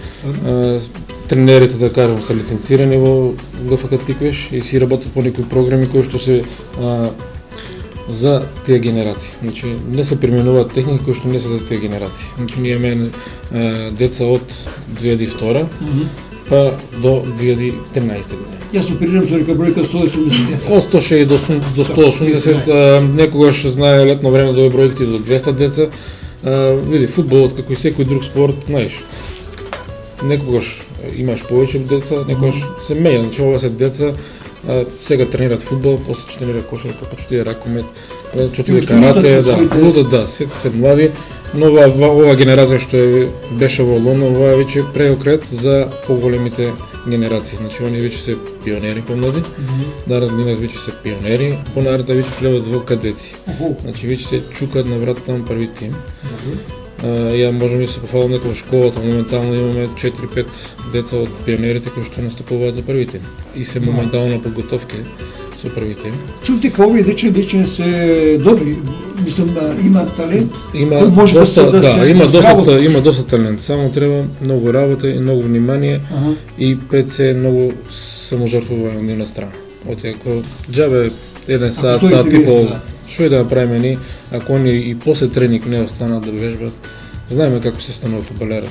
Speaker 11: Тренерите, да кажам, се лиценцирани во ГФК Тиквиш и си работат по некои програми кои што се за тие генерации. Значи не се применуваат техники кои што не се за тие генерации. Значи ние имаме деца од 2002 па до 2013 година.
Speaker 1: Јас оперирам со нека бројка 180 деца.
Speaker 11: Од 160 до 180, некогаш знае летно време да бројките до 200 деца. Види, фудбалот како и секој друг спорт, знаеш, некогаш имаш повеќе деца, некогаш се меѓа, значи ова се деца, сега тренираат фудбал, после ќе тренираат кошарка, па ќе отиде ракомет, ќе отиде карате, да, сите се млади, но ова генерација што беше во Лондон, ова е веќе преокрет за поголемите генерации, значи они веќе се пионери помлади, наредниот веќе се пионери, понаред веќе влеваат во кадети. Значи веќе се чукаат на вратата на први тим. Ја можам да се пофалам дека во школата моментално имаме 4-5 деца од пионерите кои што настапуваат за први тим и се моментално на подготовки со први тим.
Speaker 1: Чув дека овие дечи веќе се добри, мислам има талент.
Speaker 11: Има доста талент, само треба многу работа и многу внимание и пред се многу саможртвување од нивна страна. Оти ако џабе еден сат и пол, што да направиме ни, ако они и после тренинг не останат да вежбат, знаеме како се станува фудбалер.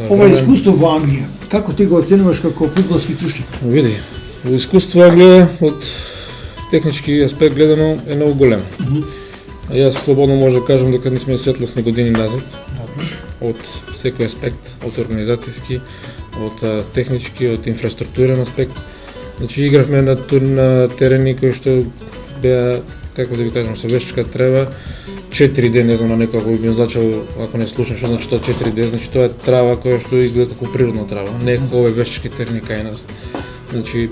Speaker 1: Ова искуство во Англија, како ти го оценуваш како фудбалски трушник?
Speaker 11: Види, во искуство Англија од технички аспект гледано е многу големо. Јас слободно може да кажам дека ние сме светлосни години назад, од секој аспект, од организацијски, од технички, од инфраструктурен аспект. Значи игравме на терени кои што беа, како да ви кажам, со вештачка трева, 4D, не знам на некој ако би значил, ако не слушам што значи тоа 4D, значи тоа е трава која што изгледа како природна трава, не е како овие вештачки терени кај нас. Значи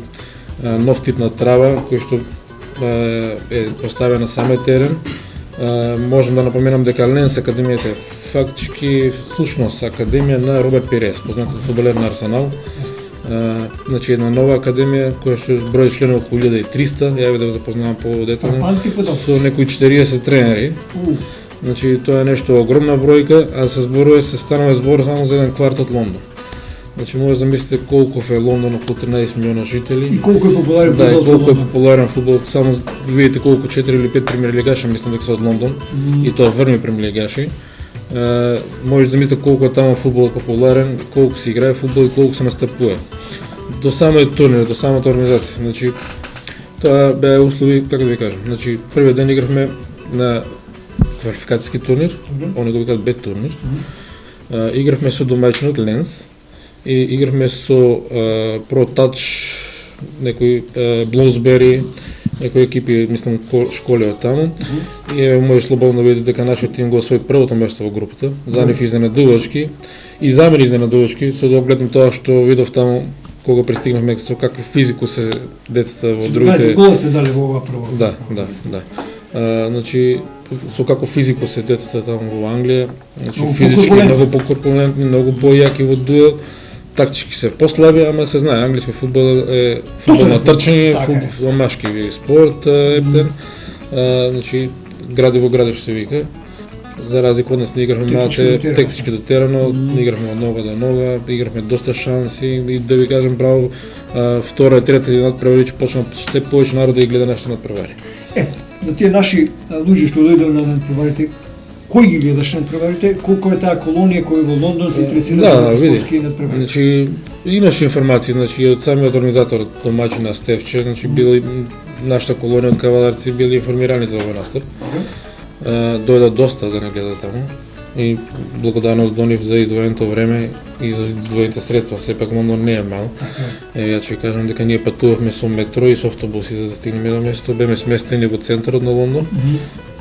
Speaker 11: нов тип на трава кој што е поставена на самиот терен. Можам да напоменам дека Ленс академијата е фактички слушност академија на Роберт Пирес, познатиот фудбалер на Арсенал. Значи една нова академија која што брои членови околу 1300, ја да го запознавам подетално со некои 40 тренери. Значи тоа е нешто огромна бројка, а се зборува се станува збор само за еден кварт од Лондон. Значи може да мислите колку е Лондон, околу 13 милиона жители.
Speaker 1: И колку е популарен фудбал.
Speaker 11: Да, и колку е популарен фудбал. Само видите колку 4 или 5 премиер лигаши мислам дека се од Лондон и тоа врни премиер лигаши. Може да мислите колку е таму фудбал популарен, колку се играе фудбал и колку се настапува. До самиот турнир, до самата организација. Значи тоа беа услови, како да ви кажам. Значи првиот ден игравме на квалификацијски турнир, они го викаат бет турнир. Игравме со домаќинот Ленс и игравме со Pro Touch, некои Блузбери, некои екипи, мислам, школи од таму. И може слободно да видите дека нашиот тим го освои првото место во групата, за нив изненадувачки и за мене изненадувачки, со да огледам тоа што видов таму кога пристигнавме, со какви физику се децата во другите.
Speaker 1: 17 гола сте дали во ова прво.
Speaker 11: Да. Значи со како физику се децата таму во Англија, значи физички многу покорпулентни, многу појаки во дуел. тактички се послаби, ама се знае, англиски фудбал е фудбал на трчање, фудбал машки спорт, ептен. Значи градиво градиш се вика. За разлика од нас, ние играхме малце тактички дотерано, играхме од нога до нога, играхме доста шанси и да ви кажем право, втора и трета надпревари, че почна се повеќе народ да ги гледа нашите надпревари.
Speaker 1: За тие наши луѓе што дојдоа на надпреварите, кој ги гледаш надпреварите? Колко е таа колонија која во Лондон се интересира за спортски надпревари?
Speaker 11: Значи имаше информации, значи од самиот организатор домаќин на Стефче, значи били нашата колонија од каваларци били информирани за овој настап. Дојдат доста да не гледат таму и благодарност до нив за издвоеното време и за издвоените средства, сепак Лондон не е мал. Ја ќе кажам дека ние патувавме со метро и со автобуси за да стигнеме до место, беме сместени во центарот на Лондон,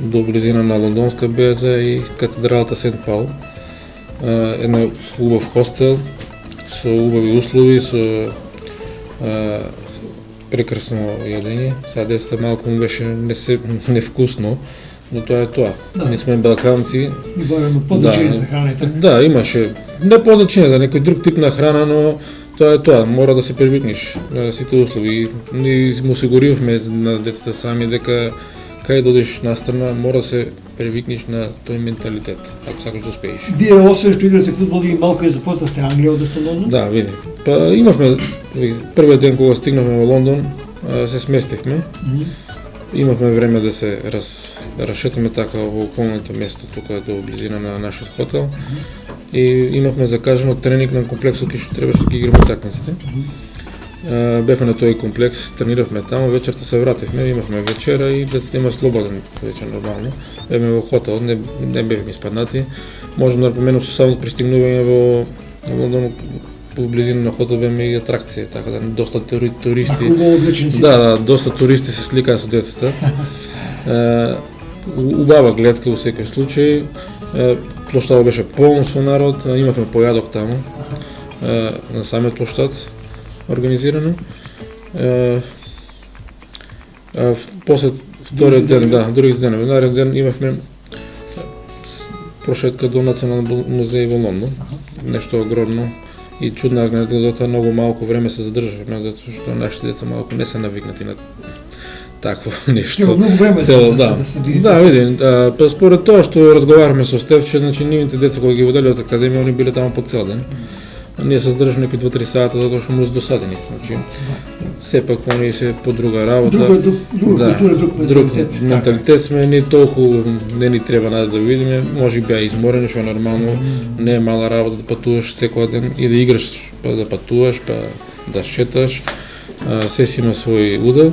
Speaker 11: до близина на Лондонска берза и катедралата Сент Паул. Една убав хостел со убави услови, со прекрасно јадење. Сега децата малку му беше невкусно, но тоа е тоа. Ние сме балканци.
Speaker 1: И барем позначение за храната.
Speaker 11: Да, имаше не позначение за некој друг тип на храна, но тоа е тоа. Мора да се привикнеш на сите услови. Ние му осигуривме на децата сами дека кај додеш настрана мора да се привикнеш на тој менталитет, ако сакаш да успееш.
Speaker 1: Вие освен што играте фудбал и малку ја запознавте Англија односно Лондон?
Speaker 11: Да, види. Па имавме првиот ден кога стигнавме во Лондон, се сместивме. Имавме време да се расшетаме така во околното место тука до близина на нашиот хотел и имавме закажано тренинг на комплексот кој што требаше да ги играме такмиците. Бевме на тој комплекс, трениравме таму, вечерта се вративме, имавме вечера и децата има слободен вечер нормално. Бевме во хотел, не бевме испаднати. Можам да напоменам со самото пристигнување во Лондон, по близина на хотел бевме и атракција, така да доста туристи. Да, доста туристи се сликаат со децата. Убава гледка во секој случај. Плоштадот беше полно со народ, имавме појадок таму на самиот плоштад организирано. После вториот ден, да, другиот ден, нареден ден имавме прошетка до Национален музеј во Лондон. Нешто огромно и чудна анекдота, многу малку време се задржавме, затоа што нашите деца малку не се навикнати на такво нешто.
Speaker 1: Треба многу време да се види.
Speaker 11: Да, види, според тоа што разговараме со Стефче, значи нивните деца кои ги водели од академија, они биле таму по цел ден. Ние се задржаме некои 2-3 сата затоа што му досадени. Значи сепак они се по друга работа. Друг менталитет сме, ни толку не ни треба нас да видиме, може би изморени, што е нормално, не е мала работа да патуваш секој ден и да играш, па да патуваш, па да шеташ, се си има свој удел.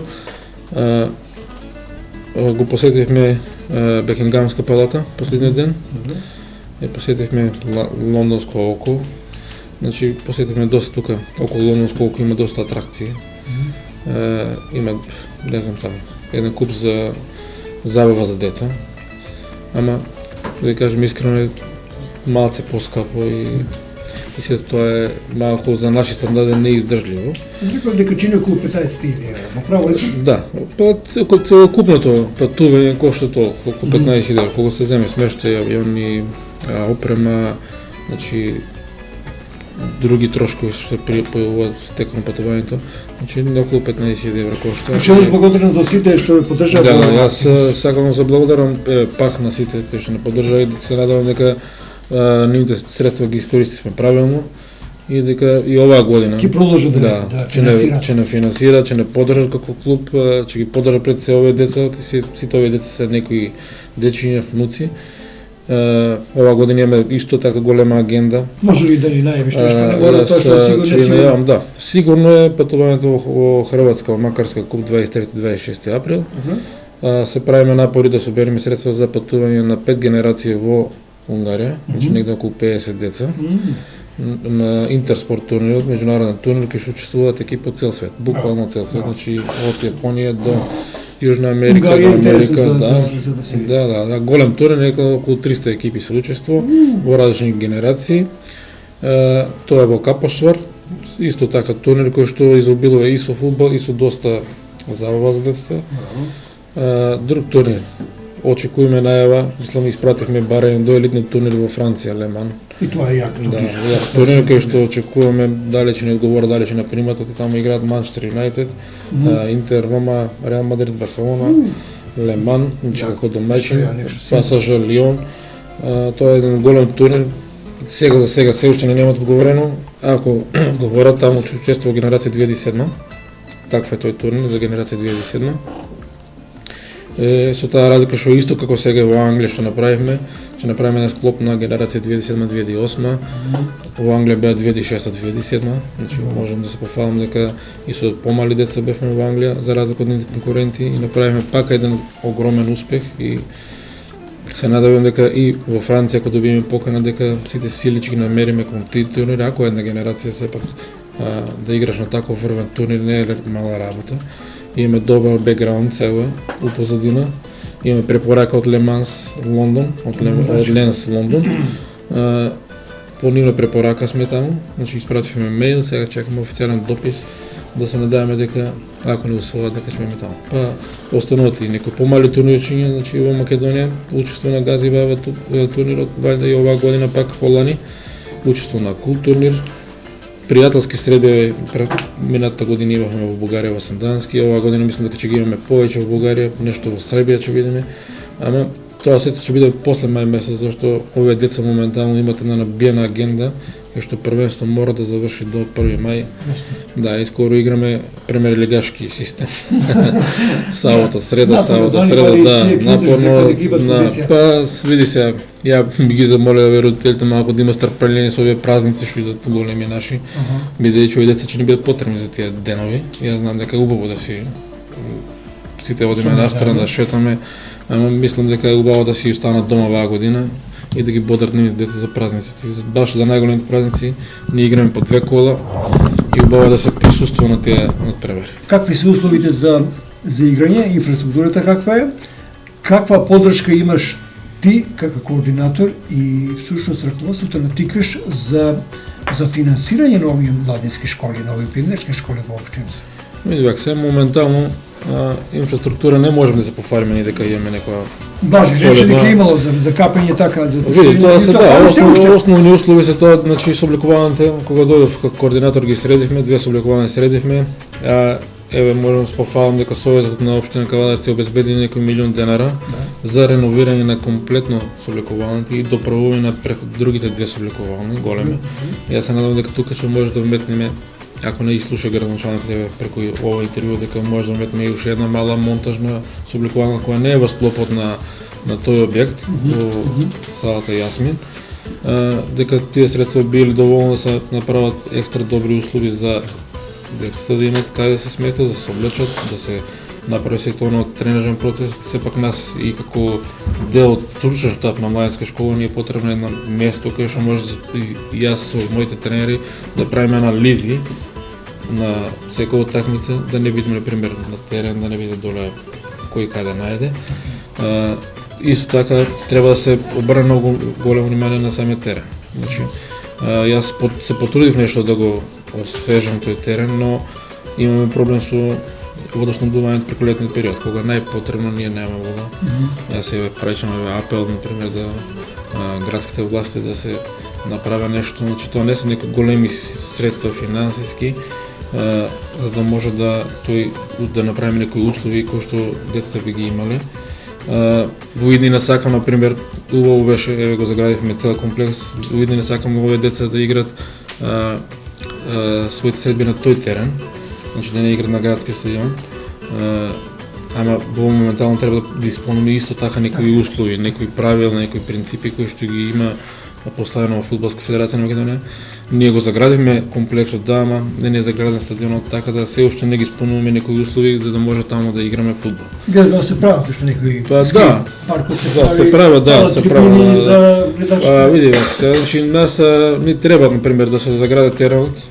Speaker 11: Го посетивме Бекингамска палата последниот ден, посетивме Лондонско око. Значи посетивме доста тука околу Лондонско око, има доста атракции. Има, не знам таму, еден куп за забава за деца. Ама да ви кажем искрено е малце поскапо и се тоа е малку за наши стандарди неиздржливо.
Speaker 1: Реков дека чини околу 15.000 евра, право ли си?
Speaker 11: Да, па целокупното патување кошта толку, околу 15.000 евра, кога се земе смештај, авиони, опрема, значи други трошкови што се појавуваат теком патувањето, значи околу 15.000 евра кошта.
Speaker 1: Уште еднаш благодарам за сите што ме поддржаа.
Speaker 11: Да, јас сакам да заблагодарам пак на сите кои што не поддржаа и се надевам дека нивните средства ги искористивме правилно и дека и оваа година
Speaker 1: ќе продолжат да финансираат.
Speaker 11: Ќе не финансираат, ќе не поддржат како клуб, ќе ги поддржат пред се овие деца, сите овие деца се некои дечиња, внуци. Ова година имаме исто така голема агенда.
Speaker 1: Може ли да ни најавиш што не мора тоа што сигурно?
Speaker 11: Да, сигурно е патувањето во Хрватска, во Макарска куп 23-26 април. Се правиме напори да собереме средства за патување на 5 генерации во Унгарија, значи негде околу 50 деца. На интерспорт турнирот, меѓународен турнир кој што учествуваат екипи од цел свет, буквално цел свет, значи од Јапонија до Јужна Америка, до Америка, да, голем турнир, околу 300 екипи се учествува во различни генерации. Тоа е во Капоштвар, исто така турнир кој што изобилува и со фудбал и со доста забава за децата. Друг турнир очекуваме најава, мислам испративме барем до елитни турнир во Франција, Леман.
Speaker 1: И тоа е јак
Speaker 11: Да,
Speaker 1: турнир.
Speaker 11: ја турнир кој што очекуваме дали ќе ни одговора, дали ќе на приматот, и таму играат Манчестер Юнайтед, Интер, Рома, Реал Мадрид, Барселона, Леман, како домаќин, ПСЖ, Лион. Тоа е еден голем турнир. Сега за сега се уште не немат одговорено. Ако говорат, таму учествува генерација 2007. Таква е тој турнир за генерација 2007. Со таа разлика што исто како сега во Англија што направивме, ќе направиме еден склоп на генерација 2007-2008. Во Англија беа 2006-2007, значи можам да се пофалам дека и со помали деца бевме во Англија за разлика од нивните конкуренти и направивме пак еден огромен успех и се надевам дека и во Франција ако добиеме покана дека сите сили ќе ги намериме кон тие турнири, ако една генерација сепак да играш на таков врвен турнир не е мала работа. Имаме добар бекграунд цела упозадина. Имаме препорака од Леманс Лондон, од Ленс Лондон. По нивна препорака сме таму, значи испративме мејл, сега чекаме официјален допис да се надеваме дека ако не условат дека ќе имаме таму. Па остануваат и некои помали турнирчиња, значи во Македонија учествува на Гази Баба турнирот, вајда и оваа година пак Холани учествува на Кул турнир. Пријателски средби минатата година имавме во Бугарија во Сандански, оваа година мислам дека ќе ги имаме повеќе во Бугарија, нешто во Србија ќе видиме, ама тоа сето ќе биде после мај месец, зашто овие деца моментално имат една набиена агенда, кај што првенство мора да заврши до 1 мај. Да, и скоро играме премиер лигашки систем. Сабота, среда, да, напорно, па види се, ја би ги замолил родителите малку да има стрпеление со овие празници што идат големи наши, бидејќи овие деца ќе ни бидат потребни за тие денови. Јас знам дека е убаво да си сите одиме настрана да шетаме, ама мислам дека е убаво да си останат дома оваа година и да ги бодат нивните деца за празниците. Баш за најголемите празници ние играме по 2 кола и убаво да се присуствува на тие надпревари.
Speaker 1: Какви се условите за играње, инфраструктурата каква е? Каква поддршка имаш ти како координатор и всушност раководството на Тиквеш за финансирање на овие младински школи, на овие пионерски школи во општината?
Speaker 11: Види вак се, моментално инфраструктура не можеме да се пофариме ни дека имаме некоја
Speaker 1: Бажи, рече дека имало за капење така, за
Speaker 11: Види, тоа се да, основни услови се тоа, значи собликуваните, кога дојдов како координатор ги средивме, 2 собликовани средивме, еве можам да се пофалам дека Советот на општина Кавадарци обезбеди некој милион денара за реновирање на комплетно собликуваните и доправување на другите 2 собликовани, големи. Јас се надевам дека тука ќе може да вметнеме, ако не изслуша градоначалникот преку ова интервју, дека може да вметнеме и уште една мала монтажна собликована која не е во склопот на тој објект во салата Јасмин, дека тие средства били доволно да се направат екстра добри услови за децата да имат каде да се сместат, да се облечат, да се направи сетовно тренажен процес. Сепак нас и како дел од стручен штаб на младинска школа ни е потребно едно место каде што може и јас со моите тренери да правиме анализи на секоја такмица, да не бидеме на пример на терен, да не биде доле кој каде најде. Исто така треба да се обрне многу големо внимание на самиот терен. Значи, јас се потрудив нешто да го освежам тој терен, но имаме проблем со водоснабдувањето преку летниот период, кога најпотребно ние немаме вода. Јас се пречам апел, например, да градските власти да се направи нешто, значи тоа не се некои големи средства финансиски, за да може да направиме некои услови кои што децата би ги имале. Во иднина сакам, например, убаво беше, еве го заградивме цел комплекс, во иднина сакам овие деца да играт своите средби на тој терен, значи да не играт на градски стадион, ама во моментално треба да исполниме исто така некои услови, некои правила, некои принципи кои што ги има поставено во Фудбалска федерација на Македонија. Ние го заградивме комплексот, да, ама не е заграден стадионот, така да се уште не ги исполнуваме некои услови за да може таму да играме фудбал.
Speaker 1: Гледам се прават уште некои паркот
Speaker 11: се прават, се прават. Види, значи нас ни треба на пример да се загради теренот,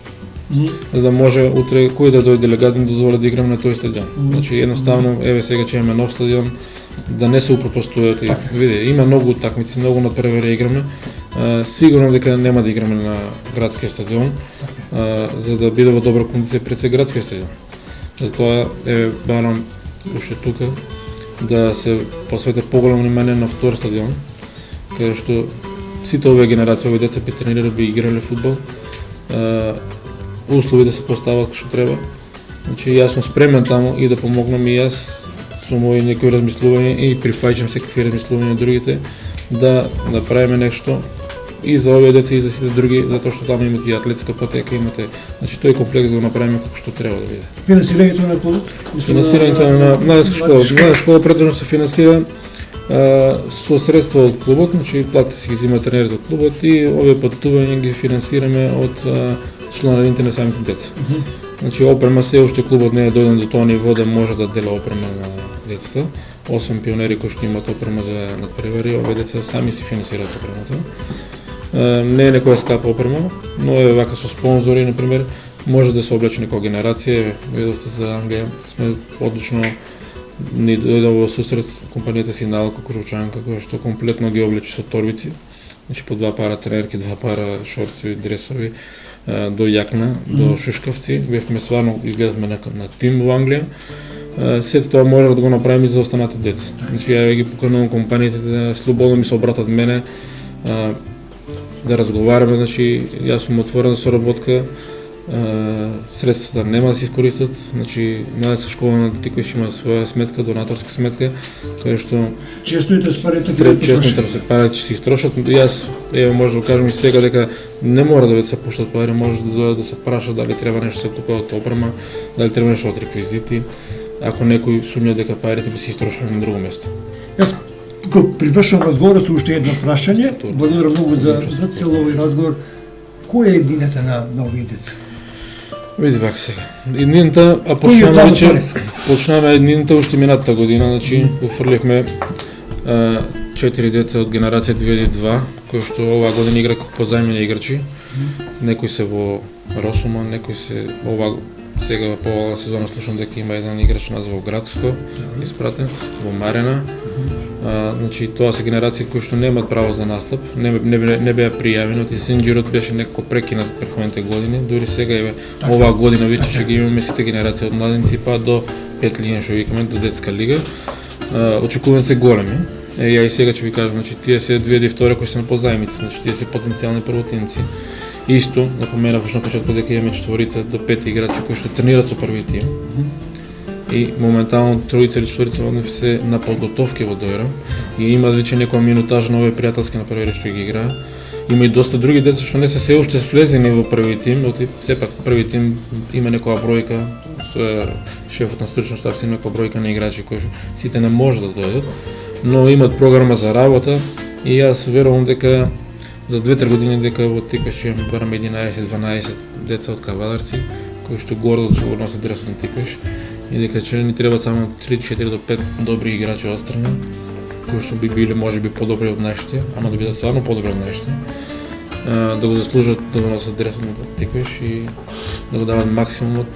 Speaker 11: за да може утре кој да дојде делегат да дозволи да играме на тој стадион. Значи едноставно еве сега ќе имаме нов стадион, да не се упропастуваат и види, има многу такмици, многу надпревари играме. Сигурно дека нема да играме на градскиот стадион, за да биде во добра кондиција пред се градскиот стадион. Затоа еве барам уште тука да се посвети поголемо внимание на втор стадион, каде што сите овие генерации, овие деца би тренирали, би играле фудбал, услови да се постават што треба. Значи јас сум спремен таму и да помогнам и јас со мои некои размислувања и прифаќам секакви размислувања од другите да правиме нешто и за овие деца и за сите други, затоа што таму имате и атлетска патека, имате, значи тој комплекс да го направиме како што треба да биде.
Speaker 1: Финансирањето на клубот?
Speaker 11: Финансирањето на младежка школа. Младежка школа претежно се финансира со средства од клубот, значи платите си ги земаат тренерите од клубот и овие патувања ги финансираме од членарините на самите деца. Значи опрема се уште клубот не е дојден до тоа ниво да може да дела опрема на децата, освен пионери кои што имаат опрема за надпревари, овие деца сами си финансираат опремата. Не е некоја скапа опрема, но е вака со спонзори, например, може да се облече некоја генерација, видовте за Англија, сме одлично ни дојде во сусрет компанијата Синалко Крушчанка, која што комплетно ги облече со торбици, значи по 2 пара тренерки, 2 пара шорци, дресови, до јакна, до шушкавци. Бевме стварно, изгледавме на тим во Англија. Сето тоа може да го направиме и за останатите деца. Значи ја ги поканувам компаниите да слободно ми се обратат мене, да разговараме, значи јас сум отворен за соработка. Средствата нема да се искористат, значи младежка школа на Тиквиш има своја сметка, донаторска сметка, каде што
Speaker 1: честните парите
Speaker 11: ќе се истрошат. Јас може да кажам и сега дека не мора да се пуштат пари, може да дојдат да се праша дали треба нешто се купува од опрема, дали треба нешто од реквизити, ако некој сумња дека парите би се истрошиле на друго место.
Speaker 1: Јас го привршувам разговорот со уште едно прашање. Благодарам многу за цел овој разговор. Која е едината на овие деца?
Speaker 11: Види бак сега. Еднината, почнаме еднината уште минатата година, значи уфрлихме 4 деца од генерација 2002, кои што оваа година игра како позајмени играчи. Некои се во Росума, некои се сега по оваа сезона слушам дека има еден играч назван Градско, испратен во Марена. Значи тоа се генерации кои што немаат право за настап, не беа пријавени, оти синџирот беше некако прекинат претходните години, дури сега еве оваа година веќе ќе ги имаме сите генерации од младенци па до 5 лиги што викаме до детска лига. Очекувањата се големи. Ја и сега ќе ви кажам, значи тие се 2002 кои се на позајмици, значи тие се потенцијални првотимци. Исто, напоменав на почетокот дека имаме 4 до 5 играчи кои што тренираат со први тим. И моментално 3 или 4 од нив се на подготовки во Дојра и има веќе некоја минутажа на овие пријателски на први што ги играа. Има и доста други деца што не се се уште влезени во први тим, оти сепак први тим има некоја бројка, шефот на стручен штаб си некоја бројка на играчи кои сите не може да дојдат, но имаат програма за работа и јас верувам дека за 2-3 години дека во Тиквиш ќе имаме барем 11-12 деца од каваларци кои што гордо ќе го носат дресот на Тиквиш и дека ќе ни требаат само 3-4 до 5 добри играчи отстрани кои што би биле можеби подобри од нашите, ама да бидат стварно подобри од нашите, да го заслужат да го носат дресот на Тиквиш и да го дават максимумот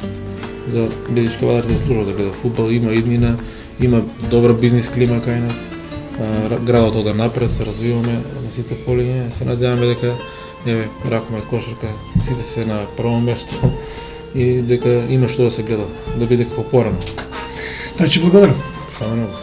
Speaker 11: за бидејќи каваларите заслужуваат да гледат фудбал, има иднина, има добра бизнис клима кај нас. Градот ода напред, се развиваме на сите полиња, се надеваме дека еве ракомет кошарка сите се на прво место и дека има што да се гледа, да биде како порано.
Speaker 1: Значи благодарам.
Speaker 11: Фала многу.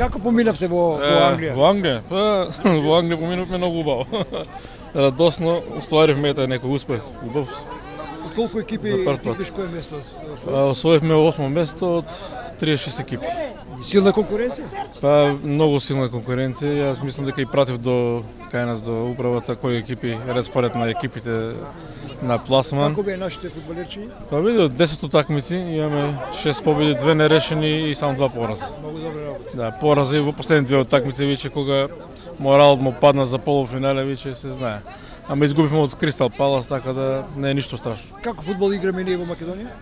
Speaker 1: Како поминавте во Англија?
Speaker 11: Во Англија? Па, во Англија поминавме многу убаво. Радосно, остваривме некој успех. Убав.
Speaker 1: Од колку екипи
Speaker 11: За прв пат.
Speaker 1: типиш кој место?
Speaker 11: Освоивме 8 место од 36 екипи.
Speaker 1: Силна конкуренција?
Speaker 11: Па, многу силна конкуренција. Јас мислам дека и пратив до кај нас до управата кои екипи, распоред на екипите на пласман.
Speaker 1: Како беа нашите фудбалерчиња?
Speaker 11: Па види, од 10 утакмици имаме 6 победи, 2 нерешени и само 2 пораза.
Speaker 1: Многу добра работа.
Speaker 11: Да, пораза и во последни 2 утакмици веќе кога моралот му падна за полуфинале, веќе се знае. Ама изгубивме од Кристал Палас, така да не е ништо страшно.
Speaker 1: Како фудбал играме ние во Македонија?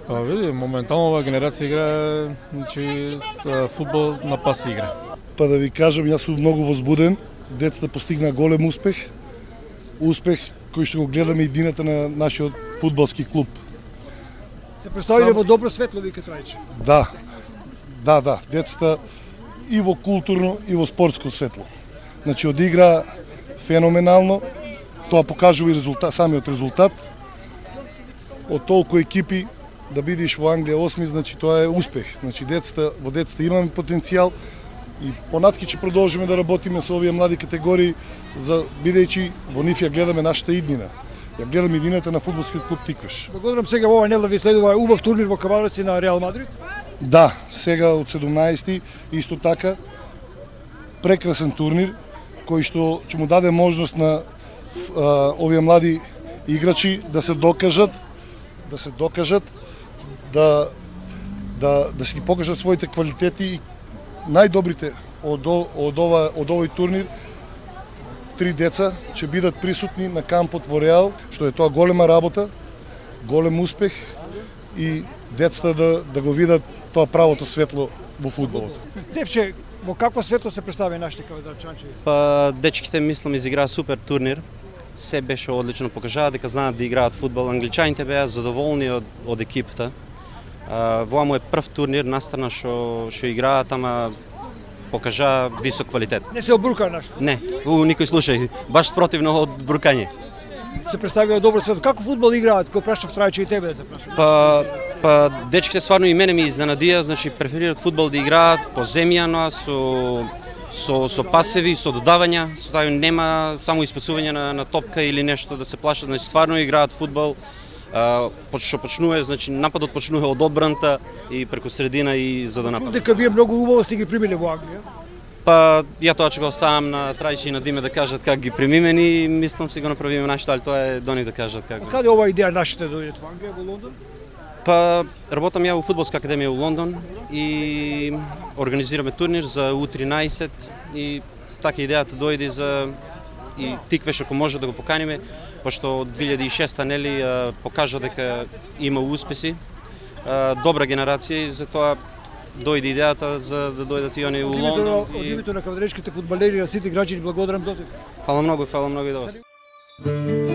Speaker 11: Па види, моментално оваа генерација играе, значи фудбал на пас игра.
Speaker 12: Па да ви кажам, јас сум многу возбуден. Децата постигна голем успех. Успех кој што го гледаме идината на нашиот фудбалски клуб.
Speaker 1: Се представиле во добро светло, вика Трајче.
Speaker 12: Да. Децата и во културно и во спортско светло. Значи одигра феноменално. Тоа покажува и самиот резултат. Од толку екипи да бидиш во Англија 8, значи тоа е успех. Значи во децата имаме потенцијал и понатки ќе продолжиме да работиме со овие млади категории, бидејќи во нив ја гледаме нашата иднина. Ја гледаме иднината на фудбалскиот клуб Тиквеш.
Speaker 1: Благодарам, сега во оваа недела ви следува убав турнир во Кавараци на Реал Мадрид.
Speaker 12: Да, сега од 17 исто така прекрасен турнир кој што ќе му даде можност на овие млади играчи да се докажат, да се ги покажат своите квалитети и најдобрите од овој турнир. 3 деца ќе бидат присутни на кампот во Реал, што е тоа голема работа, голем успех и децата да го видат тоа правото светло во фудбалот.
Speaker 1: Стефче, во какво светло се представи нашите кавадарчанчи?
Speaker 13: Па дечките мислам изиграа супер турнир. Се беше одлично, покажаа дека знаат да играат фудбал. Англичаните беа задоволни од екипата. Воа му е прв турнир настрана што играат, ама покажа висок квалитет.
Speaker 1: Не се обрука нашто?
Speaker 13: Не, никој случај, баш спротивно од брукање.
Speaker 1: Се представија добро светло. Како фудбал играат? Кој прашав Трајче и тебе да те прашам?
Speaker 13: Па дечките стварно и мене ми изненадија, значи преферираат фудбал да играат по земјано, со пасеви, со додавања, со тај нема само испацување на топка или нешто да се плашат, значи стварно играат фудбал. Што почнува, значи нападот почнува од одбраната и преку средина и за да напад.
Speaker 1: Чув дека вие многу убаво сте ги примиле во Англија.
Speaker 13: Па ја тоа ќе го оставам на Трајче и на Диме да кажат как ги примиме и мислам си го направиме нашто, али тоа е до нив да кажат как.
Speaker 1: Од каде оваа идеја нашите дојдат во Англија, во Лондон?
Speaker 13: Па работам ја во фудбалска академија во Лондон и организираме турнир за U13 и така идејата дојде за и Тиквеш ако може да го поканиме, пошто од 2006 нели покажа дека има успеси, добра генерација и затоа дојде идејата за да дојдат и они во Лондон.
Speaker 1: Од името на кавадаречките фудбалери, на сите граѓани благодарам до
Speaker 13: Фала многу и до вас.